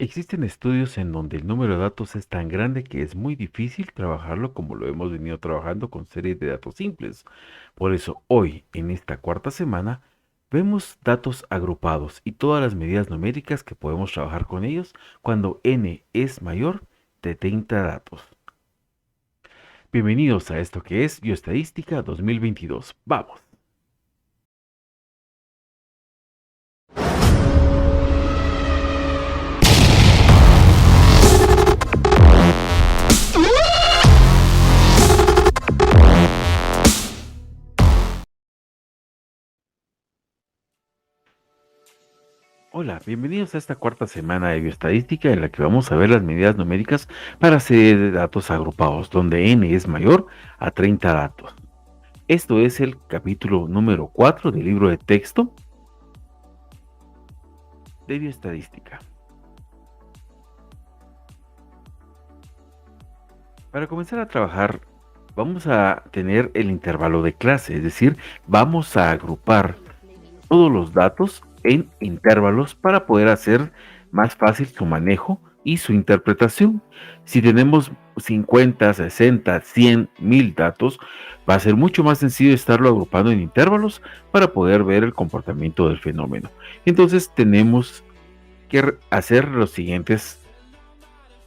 Existen estudios en donde el número de datos es tan grande que es muy difícil trabajarlo como lo hemos venido trabajando con series de datos simples. Por eso hoy, en esta cuarta semana, vemos datos agrupados y todas las medidas numéricas que podemos trabajar con ellos cuando n es mayor de 30 datos. Bienvenidos a esto que es Bioestadística 2022. ¡Vamos! Hola, bienvenidos a esta cuarta semana de bioestadística en la que vamos a ver las medidas numéricas para series de datos agrupados, donde n es mayor a 30 datos. Esto es el capítulo número 4 del libro de texto de bioestadística. Para comenzar a trabajar, vamos a tener el intervalo de clase, es decir, vamos a agrupar todos los datos en intervalos para poder hacer más fácil su manejo y su interpretación. Si tenemos 50, 60, 100, 1000 datos, va a ser mucho más sencillo estarlo agrupando en intervalos para poder ver el comportamiento del fenómeno. Entonces tenemos que hacer los siguientes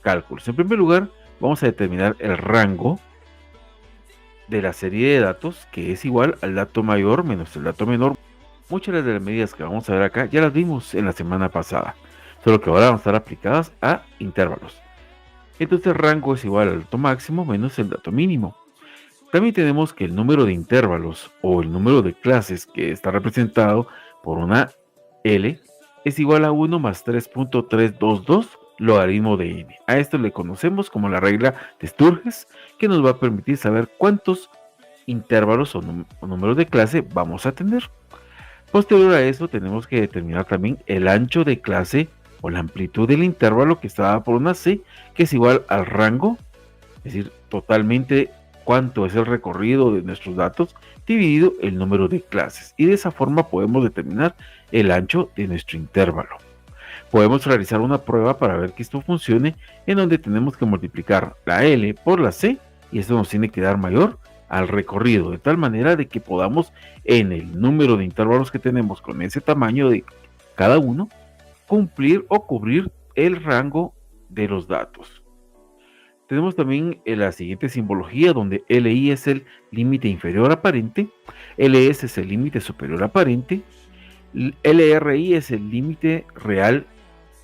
cálculos. En primer lugar, vamos a determinar el rango de la serie de datos, que es igual al dato mayor menos el dato menor. Muchas de las medidas que vamos a ver acá ya las vimos en la semana pasada, solo que ahora van a estar aplicadas a intervalos. Entonces el rango es igual al dato máximo menos el dato mínimo. También tenemos que el número de intervalos o el número de clases que está representado por una L es igual a 1 más 3.322 logaritmo de n. A esto le conocemos como la regla de Sturges, que nos va a permitir saber cuántos intervalos o números de clase vamos a tener. Posterior a eso tenemos que determinar también el ancho de clase o la amplitud del intervalo que está dada por una C, que es igual al rango, es decir, totalmente cuánto es el recorrido de nuestros datos dividido el número de clases. Y de esa forma podemos determinar el ancho de nuestro intervalo. Podemos realizar una prueba para ver que esto funcione, en donde tenemos que multiplicar la L por la C y esto nos tiene que dar mayor al recorrido, de tal manera de que podamos en el número de intervalos que tenemos con ese tamaño de cada uno, cumplir o cubrir el rango de los datos. Tenemos también la siguiente simbología donde LI es el límite inferior aparente, LS es el límite superior aparente, LRI es el límite real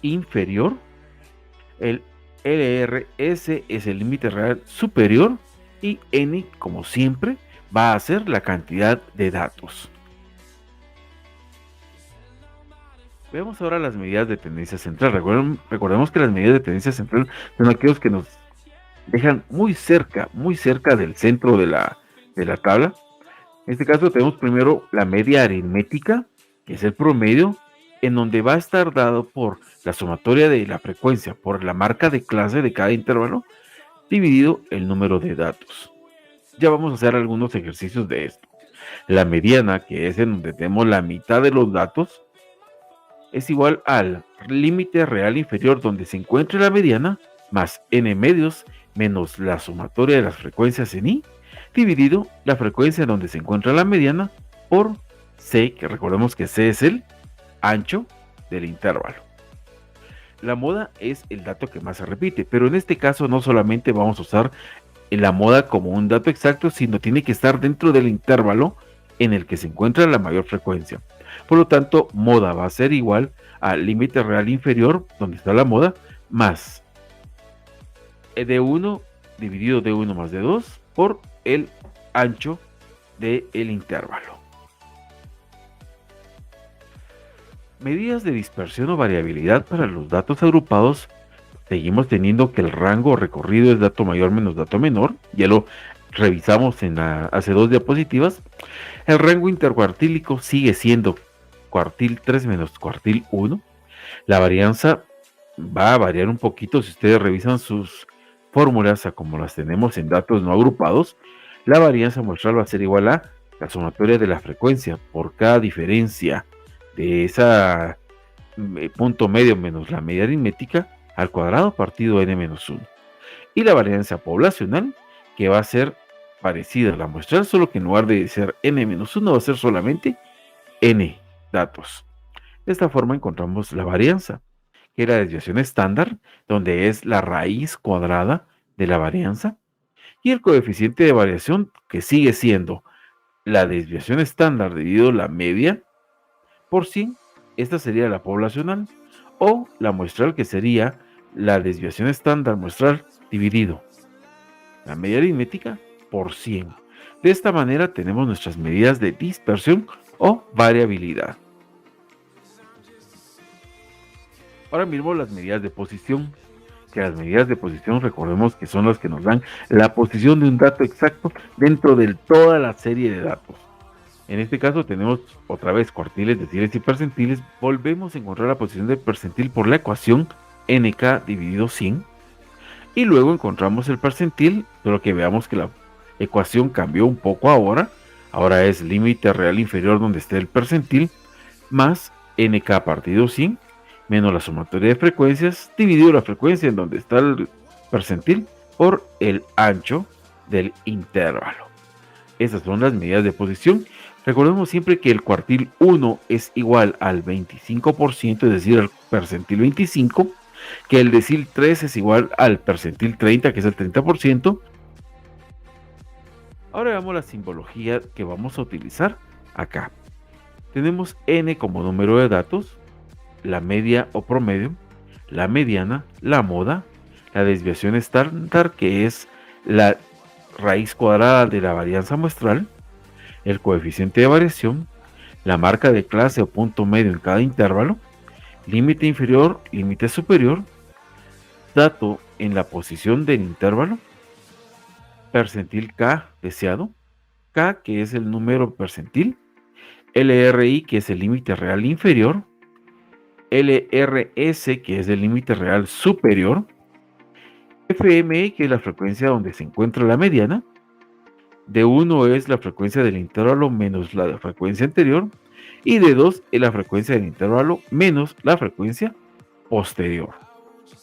inferior, el LRS es el límite real superior y n, como siempre, va a ser la cantidad de datos. Veamos ahora las medidas de tendencia central. Recordemos que las medidas de tendencia central son aquellos que nos dejan muy cerca del centro de la tabla. En este caso tenemos primero la media aritmética, que es el promedio, en donde va a estar dado por la sumatoria de la frecuencia por la marca de clase de cada intervalo, dividido el número de datos. Ya vamos a hacer algunos ejercicios de esto. La mediana, que es en donde tenemos la mitad de los datos, es igual al límite real inferior donde se encuentre la mediana, más n medios menos la sumatoria de las frecuencias en i, dividido la frecuencia donde se encuentra la mediana por c, que recordemos que c es el ancho del intervalo. La moda es el dato que más se repite, pero en este caso no solamente vamos a usar la moda como un dato exacto, sino tiene que estar dentro del intervalo en el que se encuentra la mayor frecuencia. Por lo tanto, moda va a ser igual al límite real inferior, donde está la moda, más d1 dividido d1 más d2 por el ancho del intervalo. Medidas de dispersión o variabilidad para los datos agrupados. Seguimos teniendo que el rango recorrido es dato mayor menos dato menor. Ya lo revisamos hace dos diapositivas. El rango intercuartílico sigue siendo cuartil 3 menos cuartil 1. La varianza va a variar un poquito si ustedes revisan sus fórmulas a como las tenemos en datos no agrupados. La varianza muestral va a ser igual a la sumatoria de la frecuencia por cada diferencia de esa punto medio menos la media aritmética al cuadrado partido n-1. Y la varianza poblacional, que va a ser parecida a la muestral, solo que en lugar de ser n-1 va a ser solamente n datos. De esta forma encontramos la varianza, que es la desviación estándar, donde es la raíz cuadrada de la varianza, y el coeficiente de variación, que sigue siendo la desviación estándar dividido la media por 100, esta sería la poblacional, o la muestral, que sería la desviación estándar muestral dividido la media aritmética por 100. De esta manera tenemos nuestras medidas de dispersión o variabilidad. Ahora mismo las medidas de posición, que las medidas de posición recordemos que son las que nos dan la posición de un dato exacto dentro de toda la serie de datos. En este caso tenemos otra vez cuartiles, deciles y percentiles. Volvemos a encontrar la posición del percentil por la ecuación nk dividido 100. Y luego encontramos el percentil, pero que veamos que la ecuación cambió un poco ahora. Ahora es límite real inferior donde esté el percentil, más nk partido 100, menos la sumatoria de frecuencias, dividido la frecuencia en donde está el percentil por el ancho del intervalo. Esas son las medidas de posición. Recordemos siempre que el cuartil 1 es igual al 25%, es decir, al percentil 25, que el decil 3 es igual al percentil 30, que es el 30%. Ahora veamos la simbología que vamos a utilizar acá. Tenemos n como número de datos, la media o promedio, la mediana, la moda, la desviación estándar, que es la raíz cuadrada de la varianza muestral, el coeficiente de variación, la marca de clase o punto medio en cada intervalo, límite inferior, límite superior, dato en la posición del intervalo, percentil K deseado, K que es el número percentil, LRI que es el límite real inferior, LRS que es el límite real superior, FMI que es la frecuencia donde se encuentra la mediana, D1 es la frecuencia del intervalo menos la frecuencia anterior, y D2 es la frecuencia del intervalo menos la frecuencia posterior.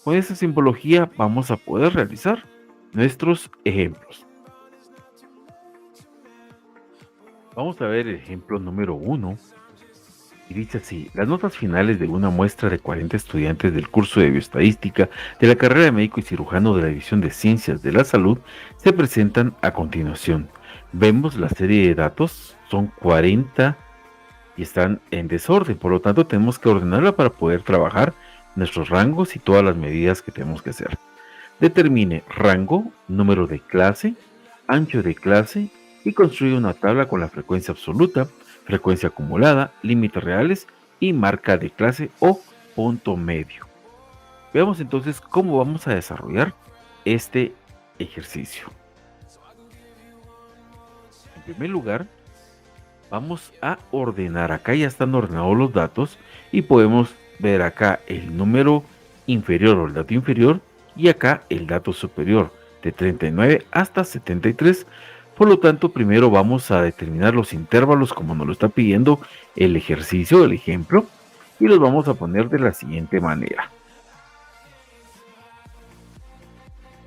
Con esta simbología vamos a poder realizar nuestros ejemplos. Vamos a ver el ejemplo número 1. Y dice así: las notas finales de una muestra de 40 estudiantes del curso de bioestadística de la carrera de médico y cirujano de la División de Ciencias de la Salud se presentan a continuación. Vemos la serie de datos, son 40 y están en desorden, por lo tanto tenemos que ordenarla para poder trabajar nuestros rangos y todas las medidas que tenemos que hacer. Determine rango, número de clase, ancho de clase y construye una tabla con la frecuencia absoluta, frecuencia acumulada, límites reales y marca de clase o punto medio. Veamos entonces cómo vamos a desarrollar este ejercicio. En primer lugar, vamos a ordenar. Acá ya están ordenados los datos y podemos ver acá el número inferior o el dato inferior y acá el dato superior de 39 hasta 73. Por lo tanto, primero vamos a determinar los intervalos como nos lo está pidiendo el ejercicio, el ejemplo, y los vamos a poner de la siguiente manera.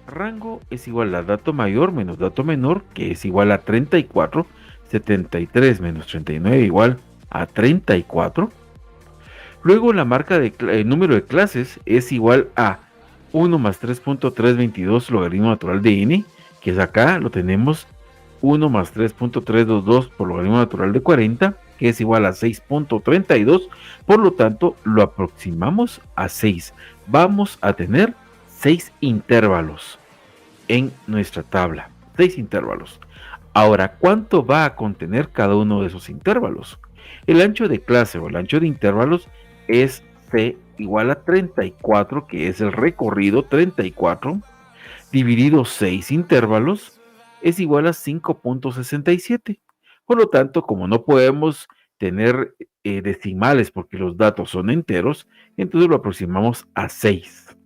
Rango es igual a dato mayor menos dato menor, que es igual a 34, 73 menos 39 igual a 34. Luego la marca de número de clases es igual a 1 más 3.322 logaritmo natural de n, que es acá, lo tenemos 1 más 3.322 por logaritmo natural de 40, que es igual a 6.32, por lo tanto lo aproximamos a 6. Vamos a tener 6 intervalos en nuestra tabla, 6 intervalos. Ahora, ¿cuánto va a contener cada uno de esos intervalos? El ancho de clase o el ancho de intervalos es C igual a 34, que es el recorrido 34, dividido 6 intervalos, es igual a 5.67. Por lo tanto, como no podemos tener decimales porque los datos son enteros, entonces lo aproximamos a 6.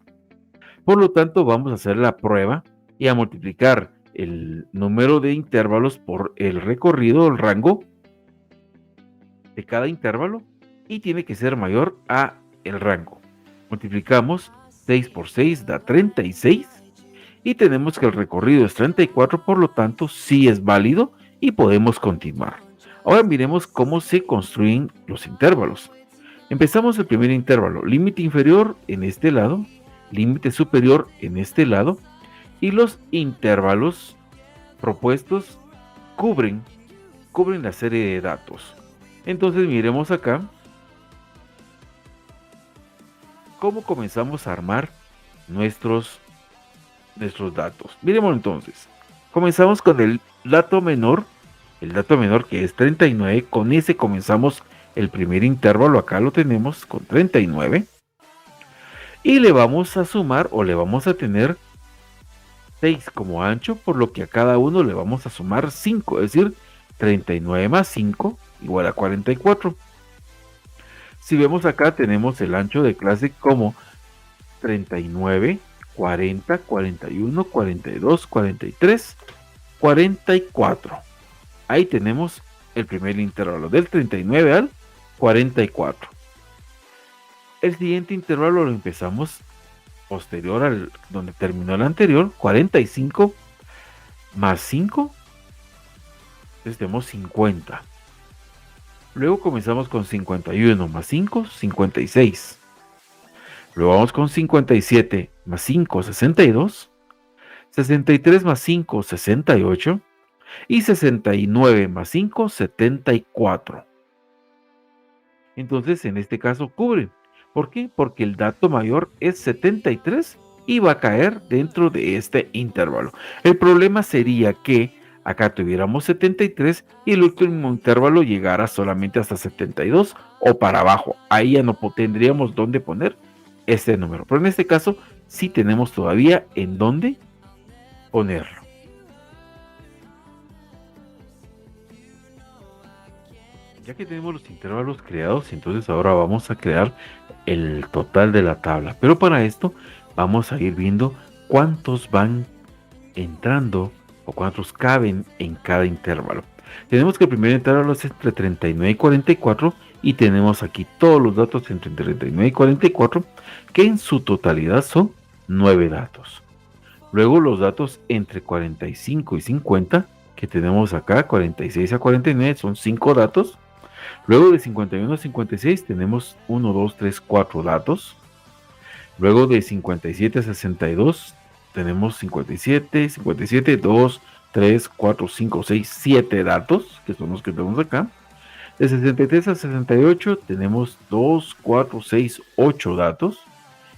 Por lo tanto, vamos a hacer la prueba y a multiplicar el número de intervalos por el recorrido, el rango de cada intervalo, y tiene que ser mayor a el rango. Multiplicamos 6 por 6 da 36 y tenemos que el recorrido es 34, por lo tanto sí es válido y podemos continuar. Ahora miremos cómo se construyen los intervalos. Empezamos el primer intervalo, límite inferior en este lado, límite superior en este lado, y los intervalos propuestos cubren la serie de datos. Entonces miremos acá cómo comenzamos a armar nuestros datos. Miremos entonces. Comenzamos con el dato menor que es 39. Con ese comenzamos el primer intervalo. Acá lo tenemos con 39. Y le vamos a sumar o le vamos a tener 6 como ancho, por lo que a cada uno le vamos a sumar 5, es decir, 39 más 5 igual a 44. Si vemos acá tenemos el ancho de clase como 39, 40, 41, 42, 43, 44. Ahí tenemos el primer intervalo del 39 al 44. El siguiente intervalo lo empezamos posterior al donde terminó el anterior, 45 más 5, entonces tenemos 50. Luego comenzamos con 51 más 5, 56. Luego vamos con 57 más 5, 62. 63 más 5, 68. Y 69 más 5, 74. Entonces, en este caso cubre. ¿Por qué? Porque el dato mayor es 73 y va a caer dentro de este intervalo. El problema sería que acá tuviéramos 73 y el último intervalo llegara solamente hasta 72 o para abajo. Ahí ya no tendríamos dónde poner este número. Pero en este caso sí tenemos todavía en dónde ponerlo. Ya que tenemos los intervalos creados, entonces ahora vamos a crear el total de la tabla. Pero para esto vamos a ir viendo cuántos van entrando o cuántos caben en cada intervalo. Tenemos que el primer intervalo es entre 39 y 44 y tenemos aquí todos los datos entre 39 y 44 que en su totalidad son 9 datos. Luego los datos entre 45 y 50 que tenemos acá, 46 a 49 son 5 datos. Luego de 51 a 56 tenemos 1, 2, 3, 4 datos. Luego de 57 a 62 tenemos 57, 2, 3, 4, 5, 6, 7 datos, que son los que tenemos acá. De 63 a 68 tenemos 2, 4, 6, 8 datos.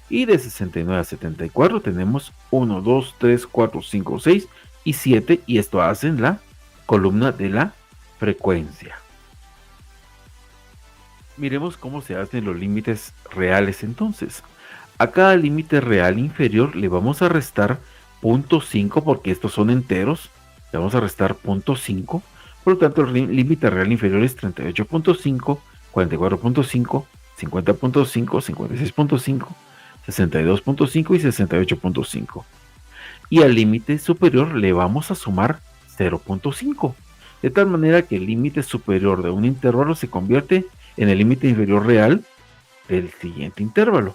Y de 69 a 74 tenemos 1, 2, 3, 4, 5, 6 y 7. Y esto hace la columna de la frecuencia. Miremos cómo se hacen los límites reales entonces. A cada límite real inferior le vamos a restar 0.5 porque estos son enteros. Le vamos a restar 0.5. Por lo tanto, el límite real inferior es 38.5, 44.5, 50.5, 56.5, 62.5 y 68.5. Y al límite superior le vamos a sumar 0.5. De tal manera que el límite superior de un intervalo se convierte en el límite inferior real del siguiente intervalo.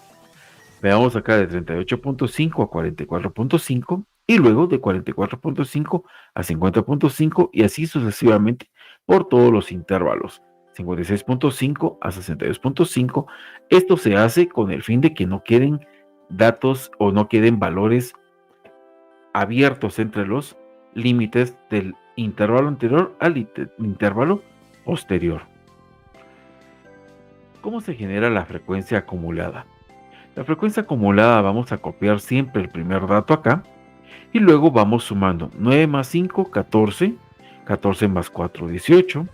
Veamos acá de 38.5 a 44.5 y luego de 44.5 a 50.5 y así sucesivamente por todos los intervalos. 56.5 a 62.5. Esto se hace con el fin de que no queden datos o no queden valores abiertos entre los límites del intervalo anterior al intervalo posterior. ¿Cómo se genera la frecuencia acumulada? La frecuencia acumulada vamos a copiar siempre el primer dato acá y luego vamos sumando 9 más 5, 14, 14 más 4, 18,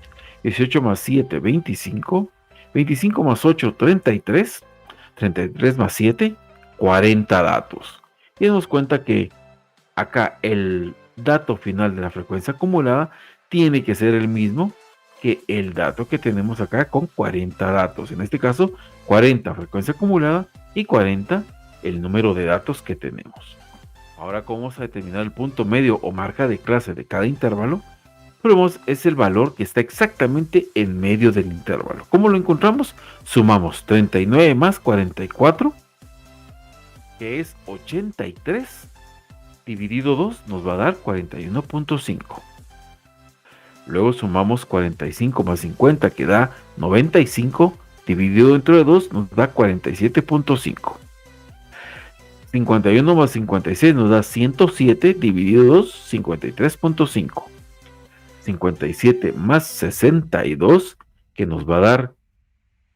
18 más 7, 25, 25 más 8, 33, 33 más 7, 40 datos. Y damos cuenta que acá el dato final de la frecuencia acumulada tiene que ser el mismo que el dato que tenemos acá con 40 datos. En este caso, 40 frecuencia acumulada y 40 el número de datos que tenemos. Ahora, ¿cómo vamos a determinar el punto medio o marca de clase de cada intervalo? Probemos, es el valor que está exactamente en medio del intervalo. ¿Cómo lo encontramos? Sumamos 39 más 44 que es 83, dividido 2 nos va a dar 41.5. Luego sumamos 45 más 50, que da 95, dividido entre 2 nos da 47.5. 51 más 56 nos da 107, dividido 2, 53.5. 57 más 62, que nos va a dar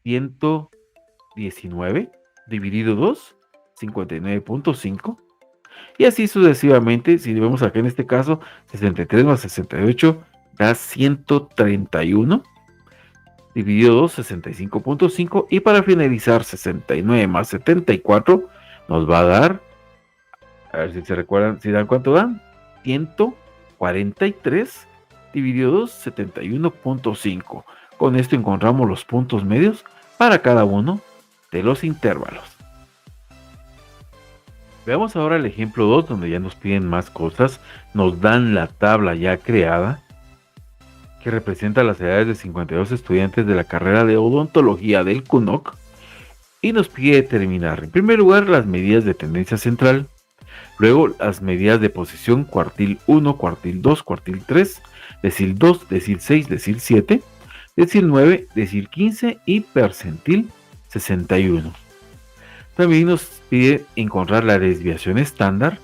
119, dividido 2, 59.5. Y así sucesivamente, si vemos acá en este caso, 63 más 68 da 131, dividido 2, 65.5. Y para finalizar, 69 más 74 nos va a dar, a ver si se recuerdan, si dan cuánto dan, 143, dividido 2, 71.5. Con esto encontramos los puntos medios para cada uno de los intervalos. Veamos ahora el ejemplo 2, donde ya nos piden más cosas. Nos dan la tabla ya creada, que representa las edades de 52 estudiantes de la carrera de odontología del CUNOC, y nos pide determinar, en primer lugar, las medidas de tendencia central, luego las medidas de posición cuartil 1, cuartil 2, cuartil 3, decil 2, decil 6, decil 7, decil 9, decil 15 y percentil 61. También nos pide encontrar la desviación estándar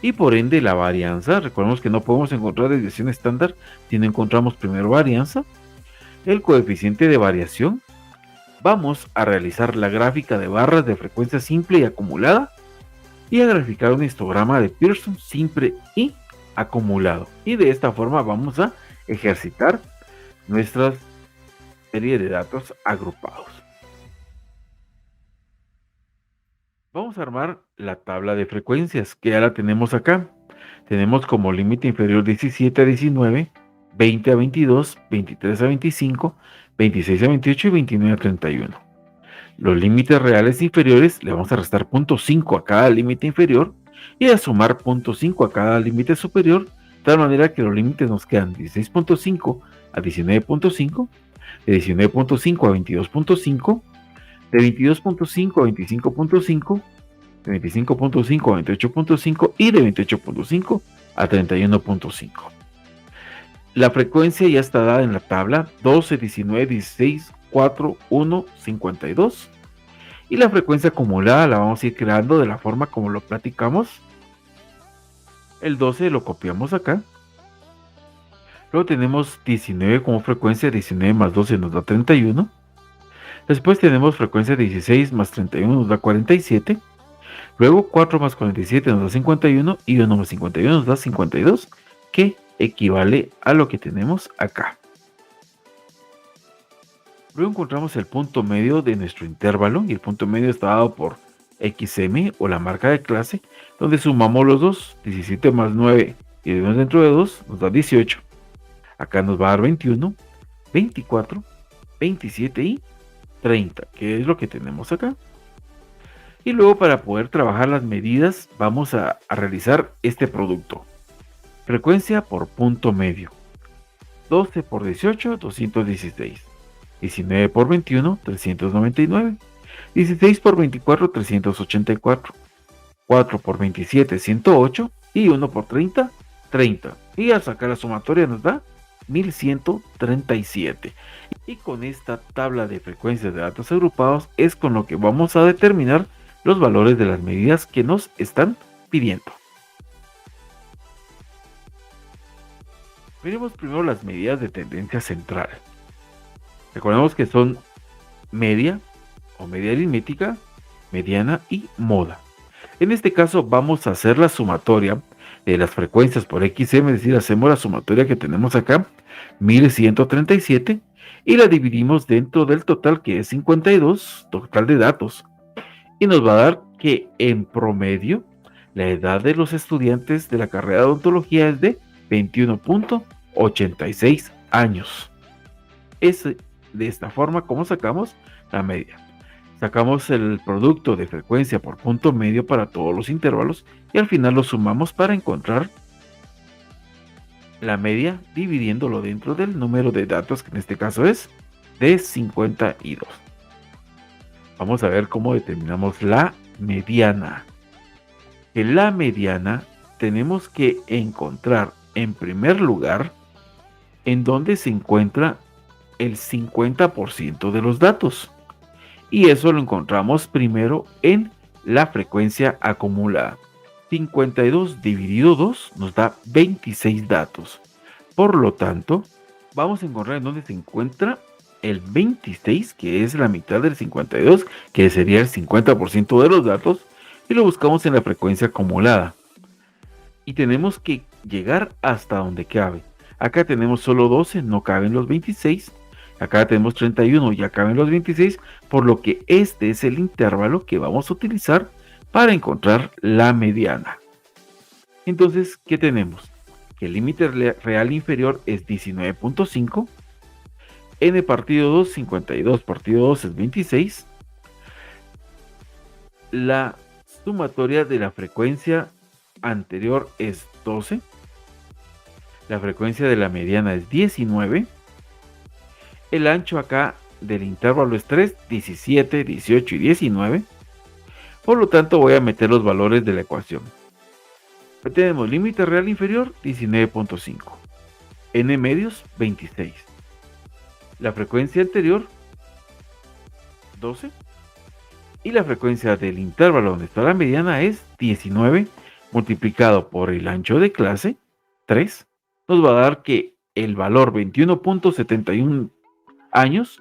y por ende la varianza. Recordemos que no podemos encontrar desviación estándar si no encontramos primero varianza. El coeficiente de variación. Vamos a realizar la gráfica de barras de frecuencia simple y acumulada y a graficar un histograma de Pearson simple y acumulado. Y de esta forma vamos a ejercitar nuestra serie de datos agrupados. Vamos a armar la tabla de frecuencias, que ya la tenemos acá. Tenemos como límite inferior 17 a 19, 20 a 22, 23 a 25, 26 a 28 y 29 a 31. Los límites reales inferiores le vamos a restar 0.5 a cada límite inferior y a sumar 0.5 a cada límite superior, de tal manera que los límites nos quedan 16.5 a 19.5, de 19.5 a 22.5, de 22.5 a 25.5, de 25.5 a 28.5 y de 28.5 a 31.5. La frecuencia ya está dada en la tabla: 12, 19, 16, 4, 1, 52. Y la frecuencia acumulada la vamos a ir creando de la forma como lo platicamos. El 12 lo copiamos acá. Luego tenemos 19 como frecuencia, 19 más 12 nos da 31. Después tenemos frecuencia 16 más 31 nos da 47. Luego 4 más 47 nos da 51 y 1 más 51 nos da 52, que equivale a lo que tenemos acá. Luego encontramos el punto medio de nuestro intervalo, y el punto medio está dado por XM o la marca de clase, donde sumamos los dos. 17 más 9 y dividimos dentro de 2 nos da 18. Acá nos va a dar 21, 24, 27 y 30, que es lo que tenemos acá. Y luego, para poder trabajar las medidas, vamos a realizar este producto. Frecuencia por punto medio. 12 por 18, 216. 19 por 21, 399. 16 por 24, 384. 4 por 27, 108. Y 1 por 30, 30. Y al sacar la sumatoria nos da 1137. Y con esta tabla de frecuencias de datos agrupados es con lo que vamos a determinar los valores de las medidas que nos están pidiendo. Miremos primero las medidas de tendencia central. Recordemos que son media o media aritmética, mediana y moda. En este caso vamos a hacer la sumatoria de las frecuencias por XM, es decir, hacemos la sumatoria que tenemos acá, 1137, y la dividimos dentro del total, que es 52, total de datos. Y nos va a dar que en promedio la edad de los estudiantes de la carrera de odontología es de 21.86 años. Es de esta forma como sacamos la media. Sacamos el producto de frecuencia por punto medio para todos los intervalos y al final lo sumamos para encontrar la media, dividiéndolo dentro del número de datos, que en este caso es de 52. Vamos a ver cómo determinamos la mediana. que la mediana tenemos que encontrar en primer lugar en donde se encuentra el 50% de los datos. Y eso lo encontramos primero en la frecuencia acumulada. 52 dividido 2 nos da 26 datos. Por lo tanto, vamos a encontrar en donde se encuentra el 26, que es la mitad del 52, que sería el 50% de los datos, y lo buscamos en la frecuencia acumulada. Y tenemos que llegar hasta donde cabe. Acá tenemos solo 12, no caben los 26. Acá tenemos 31, ya caben los 26, por lo que este es el intervalo que vamos a utilizar para encontrar la mediana. Entonces, ¿qué tenemos? Que el límite real inferior es 19.5, n partido 2, 52 partido 2 es 26, la sumatoria de la frecuencia anterior es 12, la frecuencia de la mediana es 19, el ancho acá del intervalo es 3, 17, 18 y 19, por lo tanto voy a meter los valores de la ecuación. Tenemos límite real inferior 19.5, n medios 26, la frecuencia anterior 12 y la frecuencia del intervalo donde está la mediana es 19 multiplicado por el ancho de clase 3, nos va a dar que el valor 21.71 años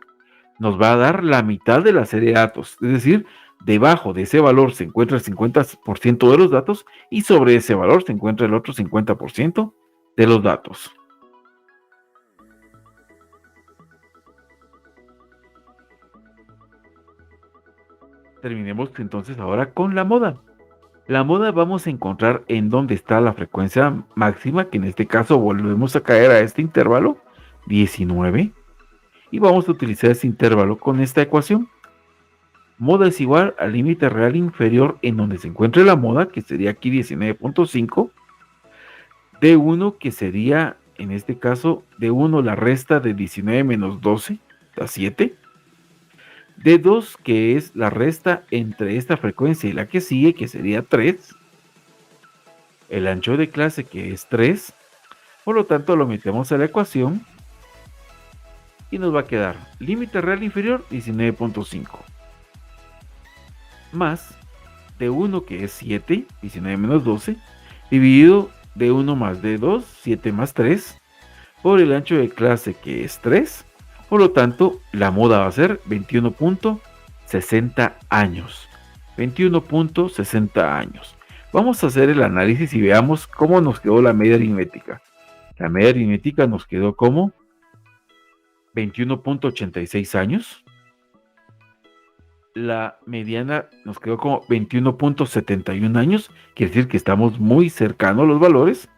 nos va a dar la mitad de la serie de datos, es decir, debajo de ese valor se encuentra el 50% de los datos y sobre ese valor se encuentra el otro 50% de los datos. Terminemos entonces ahora con la moda. La moda vamos a encontrar en donde está la frecuencia máxima, que en este caso volvemos a caer a este intervalo, 19, y vamos a utilizar ese intervalo con esta ecuación. Moda es igual al límite real inferior en donde se encuentre la moda, que sería aquí 19.5, D1, que sería en este caso D1 la resta de 19 menos 12, da 7, D2, que es la resta entre esta frecuencia y la que sigue, que sería 3, el ancho de clase, que es 3, por lo tanto lo metemos a la ecuación y nos va a quedar límite real inferior 19.5 más D1, que es 7, 19 menos 12, dividido D1 más D2, 7 más 3, por el ancho de clase, que es 3, por lo tanto la moda va a ser 21.60 años. 21.60 años. Vamos a hacer el análisis y veamos cómo nos quedó la media aritmética. La media aritmética nos quedó como 21.86 años. La mediana nos quedó como 21.71 años, quiere decir que estamos muy cercanos a los valores,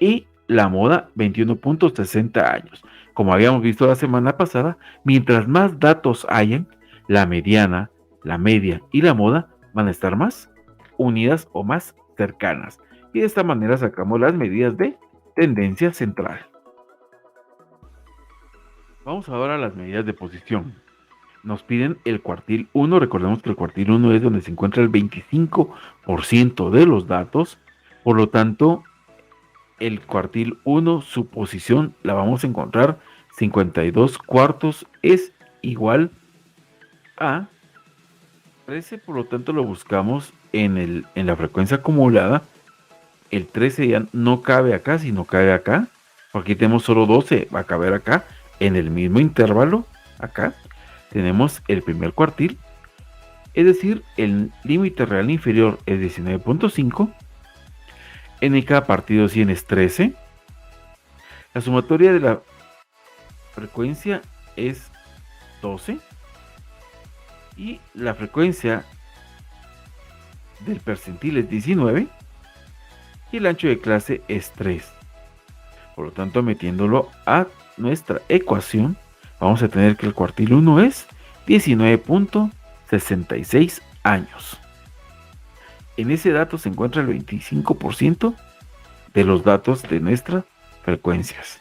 y la moda 21.60 años. Como habíamos visto la semana pasada, mientras más datos hayan, la mediana, la media y la moda van a estar más unidas o más cercanas, y de esta manera sacamos las medidas de tendencia central. Vamos ahora a las medidas de posición. Nos piden el cuartil 1, recordemos que el cuartil 1 es donde se encuentra el 25% de los datos, por lo tanto, el cuartil 1, su posición la vamos a encontrar 52 cuartos es igual a 13, por lo tanto lo buscamos en la frecuencia acumulada. El 13 ya no cabe acá, sino cabe acá, porque aquí tenemos solo 12, va a caber acá, en el mismo intervalo, acá. Tenemos el primer cuartil, es decir, el límite real inferior es 19.5, NK partido 100 es 13, la sumatoria de la frecuencia es 12 y la frecuencia del percentil es 19 y el ancho de clase es 3. Por lo tanto, metiéndolo a nuestra ecuación, vamos a tener que el cuartil 1 es 19.66 años. En ese dato se encuentra el 25% de los datos de nuestras frecuencias.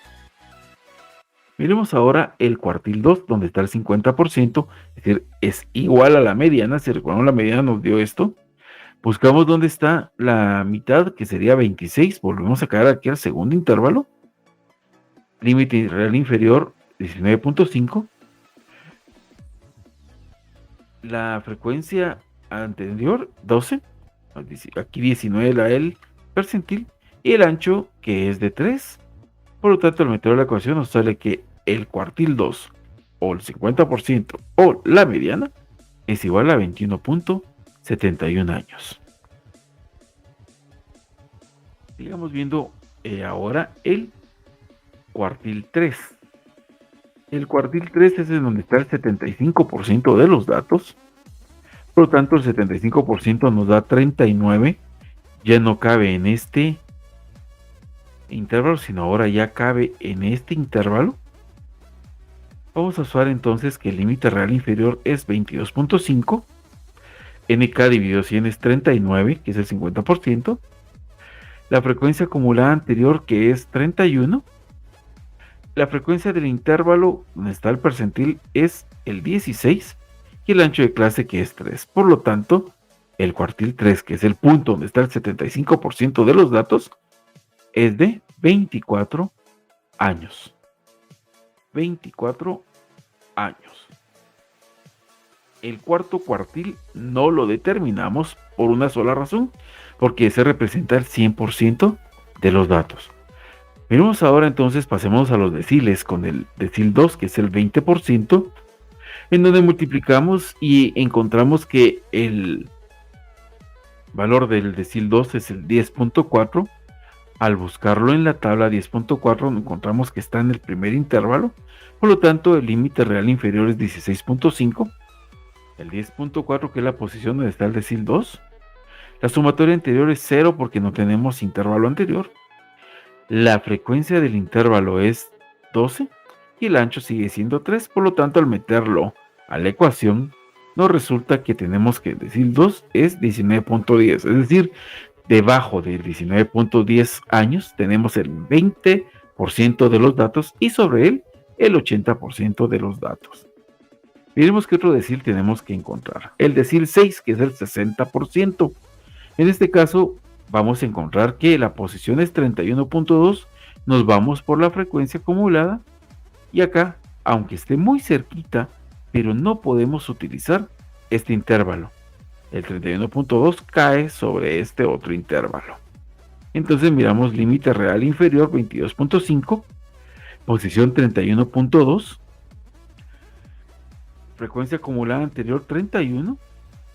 Miremos ahora el cuartil 2, donde está el 50%, es decir, es igual a la mediana. Si recordamos, la mediana nos dio esto. Buscamos dónde está la mitad, que sería 26. Volvemos a caer aquí al segundo intervalo. Límite real inferior 19.5. La frecuencia anterior 12. Aquí 19 el percentil. Y el ancho, que es de 3. Por lo tanto, al meter la ecuación nos sale que el cuartil 2, o el 50%, o la mediana, es igual a 21.71 años. Sigamos viendo ahora el cuartil 3. El cuartil 3 es en donde está el 75% de los datos. Por lo tanto, el 75% nos da 39. Ya no cabe en este intervalo, sino ahora ya cabe en este intervalo. Vamos a usar entonces que el límite real inferior es 22.5. NK dividido 100 es 39, que es el 50%. La frecuencia acumulada anterior, que es 31. La frecuencia del intervalo donde está el percentil es el 16. Y el ancho de clase, que es 3. Por lo tanto, el cuartil 3, que es el punto donde está el 75% de los datos, es de 24 años. 24 años. El cuarto cuartil no lo determinamos por una sola razón, porque se representa el 100% de los datos. Miremos ahora entonces, pasemos a los deciles con el decil 2, que es el 20%, en donde multiplicamos y encontramos que el valor del decil 2 es el 10.4. Al buscarlo en la tabla 10.4 encontramos que está en el primer intervalo, por lo tanto el límite real inferior es 16.5. El 10.4, que es la posición donde está el decil 2. La sumatoria anterior es 0 porque no tenemos intervalo anterior. La frecuencia del intervalo es 12 y el ancho sigue siendo 3, por lo tanto al meterlo a la ecuación nos resulta que tenemos que el decil 2 es 19.10, es decir, debajo de 19.10 años tenemos el 20% de los datos y sobre él el 80% de los datos. Miremos qué otro decil tenemos que encontrar. El decil 6, que es el 60%. En este caso vamos a encontrar que la posición es 31.2, nos vamos por la frecuencia acumulada y acá, aunque esté muy cerquita, pero no podemos utilizar este intervalo. El 31.2 cae sobre este otro intervalo. Entonces miramos límite real inferior 22.5, posición 31.2, frecuencia acumulada anterior 31,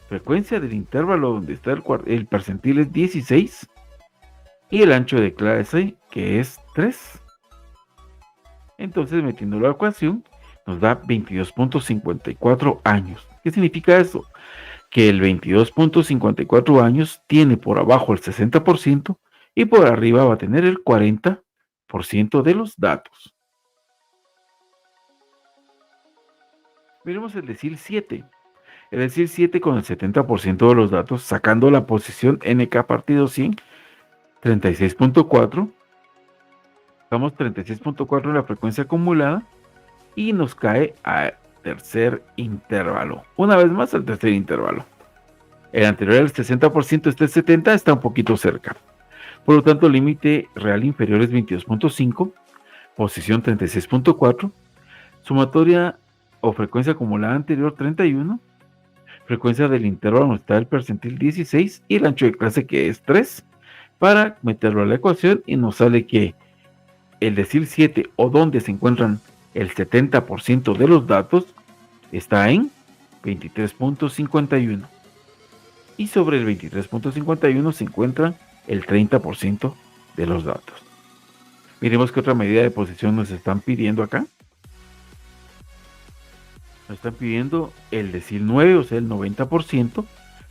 frecuencia del intervalo donde está el percentil es 16 y el ancho de clase, que es 3. Entonces, metiendo la ecuación, nos da 22.54 años. ¿Qué significa eso? Que el 22.54 años tiene por abajo el 60% y por arriba va a tener el 40% de los datos. Miremos el decil 7. El decil 7 con el 70% de los datos, sacando la posición NK partido 100, 36.4. Damos 36.4 en la frecuencia acumulada y nos cae al tercer intervalo. Una vez más al tercer intervalo. El anterior al 60%, este 70%, está un poquito cerca. Por lo tanto, el límite real inferior es 22.5, posición 36.4, sumatoria o frecuencia acumulada anterior 31, frecuencia del intervalo donde está el percentil 16 y el ancho de clase, que es 3, para meterlo a la ecuación y nos sale que el decil 7, o donde se encuentran el 70% de los datos, está en 23.51 y sobre el 23.51 se encuentran el 30% de los datos. Miremos qué otra medida de posición nos están pidiendo acá. Nos están pidiendo el decil 9, o sea el 90%,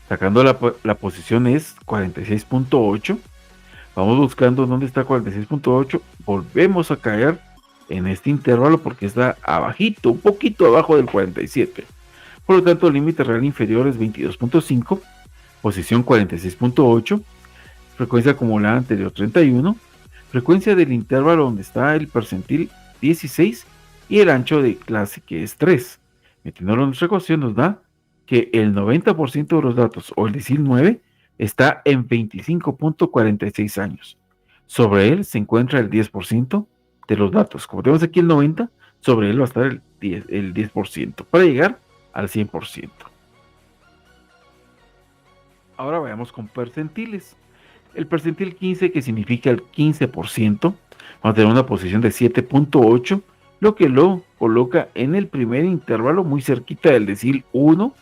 sacando la posición es 46.8. Vamos buscando dónde está 46.8, volvemos a caer en este intervalo porque está abajito, un poquito abajo del 47. Por lo tanto, el límite real inferior es 22.5, posición 46.8, frecuencia acumulada anterior 31, frecuencia del intervalo donde está el percentil 16 y el ancho de clase, que es 3. Metiéndolo en nuestra ecuación nos da que el 90% de los datos, o el decil 9, está en 25.46 años. Sobre él se encuentra el 10% de los datos. Como tenemos aquí el 90%, sobre él va a estar el 10% para llegar al 100%. Ahora vayamos con percentiles. El percentil 15, que significa el 15%, va a tener una posición de 7.8, lo que lo coloca en el primer intervalo, muy cerquita del decil 1.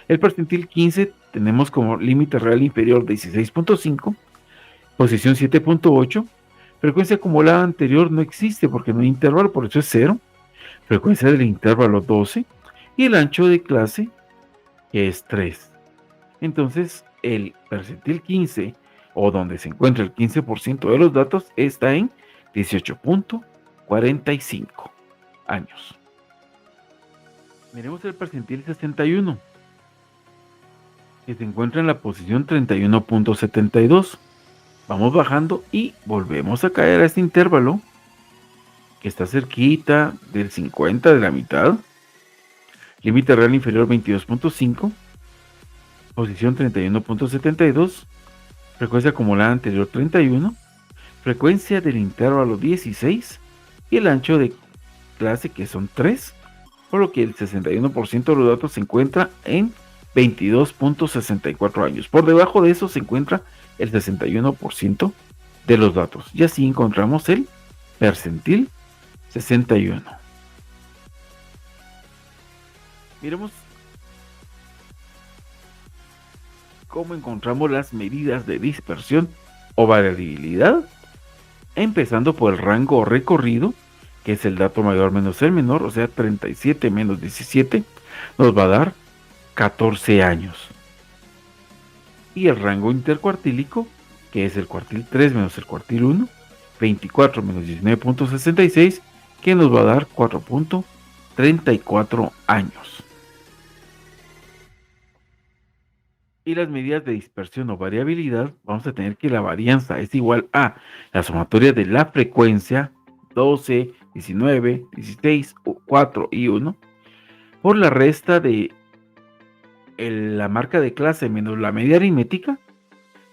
El percentil 15 tenemos como límite real inferior 16.5, posición 7.8. Frecuencia acumulada anterior no existe porque no hay intervalo, por eso es 0. Frecuencia del intervalo 12 y el ancho de clase, que es 3. Entonces, el percentil 15, o donde se encuentra el 15% de los datos, está en 18.45 años. Miremos el percentil 61, que se encuentra en la posición 31.72. Vamos bajando y volvemos a caer a este intervalo, que está cerquita del 50, de la mitad. Límite real inferior 22.5. Posición 31.72, frecuencia acumulada anterior 31, frecuencia del intervalo 16 y el ancho de clase, que son 3, por lo que el 61% de los datos se encuentra en 22.64 años. Por debajo de eso se encuentra el 61% de los datos. Y así encontramos el percentil 61. Miremos cómo encontramos las medidas de dispersión o variabilidad, empezando por el rango recorrido, que es el dato mayor menos el menor, o sea, 37 menos 17, nos va a dar 14 años. Y el rango intercuartílico, que es el cuartil 3 menos el cuartil 1, 24 menos 19.66, que nos va a dar 4.34 años. Y las medidas de dispersión o variabilidad, vamos a tener que la varianza es igual a la sumatoria de la frecuencia 12, 19, 16, 4 y 1 por la resta de la marca de clase menos la media aritmética,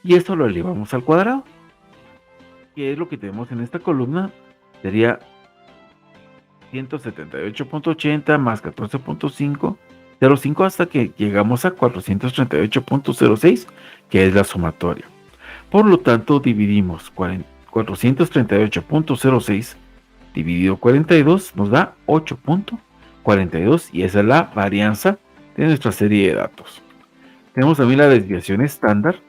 y esto lo elevamos al cuadrado, que es lo que tenemos en esta columna. Sería 178.80 más 14.5 0.5 hasta que llegamos a 438.06, que es la sumatoria. Por lo tanto, dividimos 438.06 dividido 42 nos da 8.42, y esa es la varianza de nuestra serie de datos. Tenemos también la desviación estándar.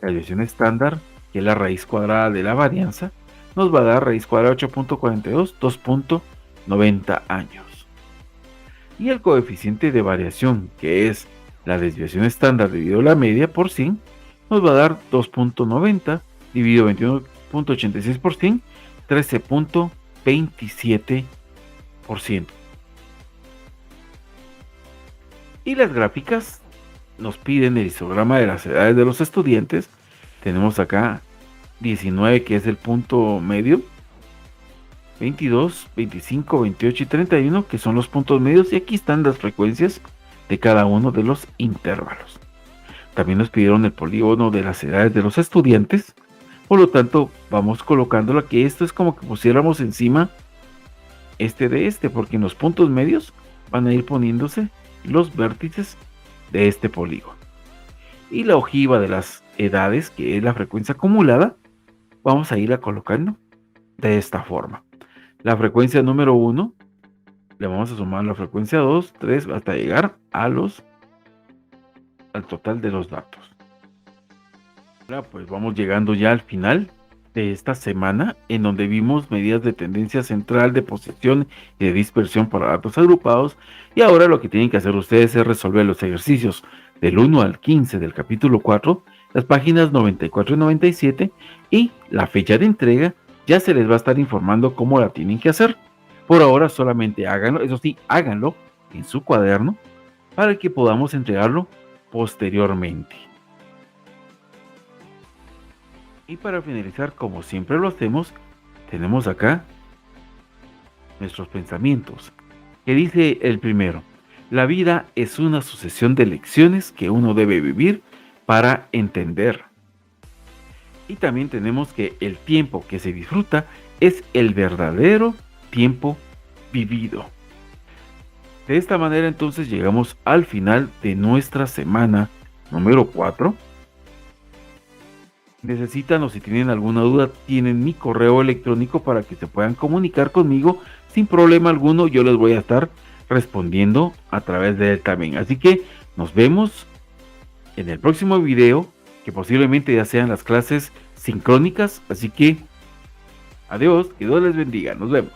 La desviación estándar, que es la raíz cuadrada de la varianza, nos va a dar raíz cuadrada de 8.42, 2.90 años. Y el coeficiente de variación, que es la desviación estándar dividido la media por 100, nos va a dar 2.90 dividido 21.86 por 100, 13.27%. Y las gráficas nos piden el histograma de las edades de los estudiantes. Tenemos acá 19, que es el punto medio, 22, 25, 28 y 31, que son los puntos medios, y aquí están las frecuencias de cada uno de los intervalos. También nos pidieron el polígono de las edades de los estudiantes, por lo tanto vamos colocándolo aquí. Esto es como que pusiéramos encima porque en los puntos medios van a ir poniéndose los vértices de este polígono. Y la ojiva de las edades, que es la frecuencia acumulada, vamos a irla colocando de esta forma. La frecuencia número 1 le vamos a sumar la frecuencia 2, 3, hasta llegar al total de los datos. Ahora pues vamos llegando ya al final de esta semana, en donde vimos medidas de tendencia central, de posición y de dispersión para datos agrupados. Y ahora lo que tienen que hacer ustedes es resolver los ejercicios del 1 al 15 del capítulo 4, las páginas 94 y 97, y la fecha de entrega ya se les va a estar informando cómo la tienen que hacer. Por ahora solamente háganlo, eso sí, háganlo en su cuaderno para que podamos entregarlo posteriormente. Y para finalizar, como siempre lo hacemos, tenemos acá nuestros pensamientos, que dice el primero: la vida es una sucesión de lecciones que uno debe vivir para entender. Y también tenemos que el tiempo que se disfruta es el verdadero tiempo vivido. De esta manera entonces llegamos al final de nuestra semana número 4. Necesitan o si tienen alguna duda, tienen mi correo electrónico para que se puedan comunicar conmigo sin problema alguno. Yo les voy a estar respondiendo a través de él también. Así que nos vemos en el próximo video, que posiblemente ya sean las clases sincrónicas. Así que adiós, que Dios les bendiga. Nos vemos.